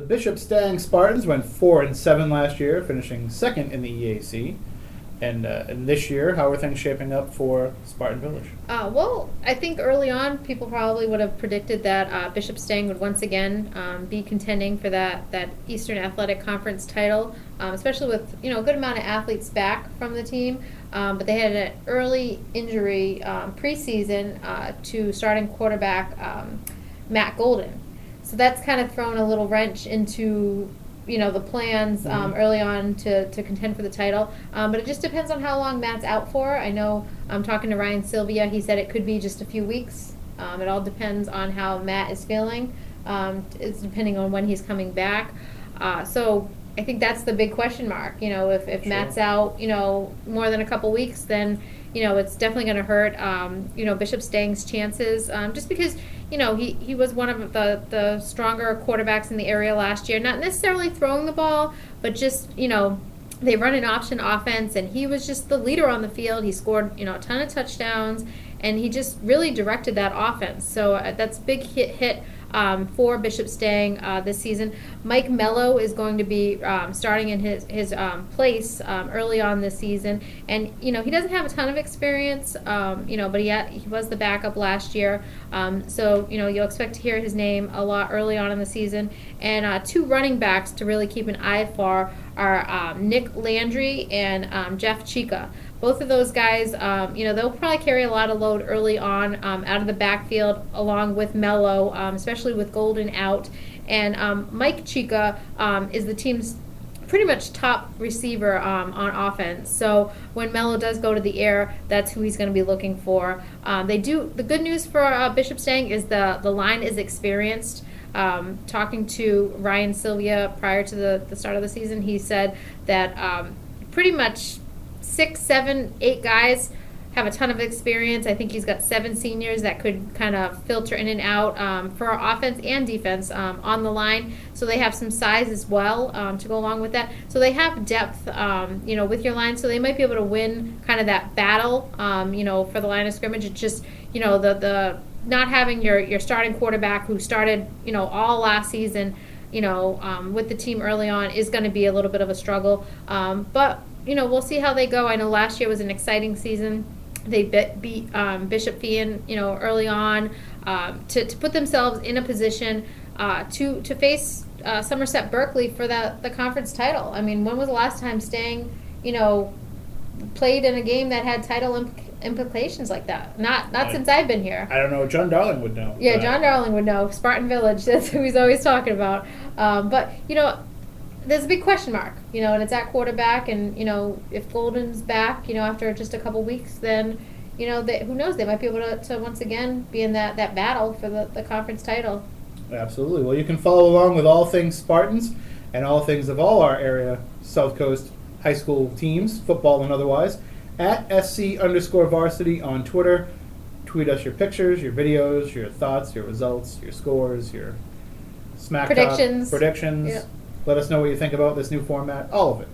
Bishop Stang Spartans went 4-7 last year, finishing second in the EAC. And this year, how are things shaping up for Spartan Village? Well, I think early on, people probably would have predicted that Bishop Stang would once again be contending for that Eastern Athletic Conference title, especially with a good amount of athletes back from the team. But they had an early injury preseason to starting quarterback Matt Golden. So that's kind of thrown a little wrench into the plans early on to contend for the title. But it just depends on how long Matt's out for. I know I'm talking to Ryan Sylvia. He said it could be just a few weeks. It all depends on how Matt is feeling. It's depending on when he's coming back. So I think that's the big question mark. If Matt's out, more than a couple weeks, then it's definitely going to hurt, Bishop Stang's chances, just because, he was one of the stronger quarterbacks in the area last year, not necessarily throwing the ball, but just, they run an option offense, and he was just the leader on the field. He scored, a ton of touchdowns, and he just really directed that offense. So that's a big hit for Bishop Stang this season. Mike Mello is going to be starting in his place early on this season, and he doesn't have a ton of experience, but he was the backup last year, so you'll expect to hear his name a lot early on in the season. And two running backs to really keep an eye for are Nick Landry and Jeff Chica. Both of those guys, they'll probably carry a lot of load early on out of the backfield, along with Mello, especially with Golden out. And Mike Chica is the team's pretty much top receiver on offense. So when Mello does go to the air, that's who he's going to be looking for. The good news for Bishop Stang is the line is experienced. Talking to Ryan Sylvia prior to the start of the season, he said that pretty much 6, 7, 8 guys have a ton of experience. I think he's got 7 seniors that could kind of filter in and out for our offense and defense on the line. So they have some size as well to go along with that. So they have depth, with your line. So they might be able to win kind of that battle, for the line of scrimmage. It's just, the not having your starting quarterback who started, all last season, with the team early on is going to be a little bit of a struggle. But we'll see how they go. I know last year was an exciting season. They beat Bishop Fian, early on to put themselves in a position to face Somerset Berkeley for the conference title. I mean, when was the last time Stang, played in a game that had title implications like that? Not since I've been here. I don't know. John Darling would know. Yeah, John Darling would know. Spartan Village, that's who he's always talking about. But, there's a big question mark, and it's at quarterback, and, if Golden's back, after just a couple weeks, then, who knows, they might be able to once again be in that battle for the conference title. Absolutely. Well, you can follow along with all things Spartans and all things of all our area South Coast high school teams, football and otherwise, at SC_varsity on Twitter. Tweet us your pictures, your videos, your thoughts, your results, your scores, your smack predictions. Talk, predictions. Yep. Let us know what you think about this new format, all of it.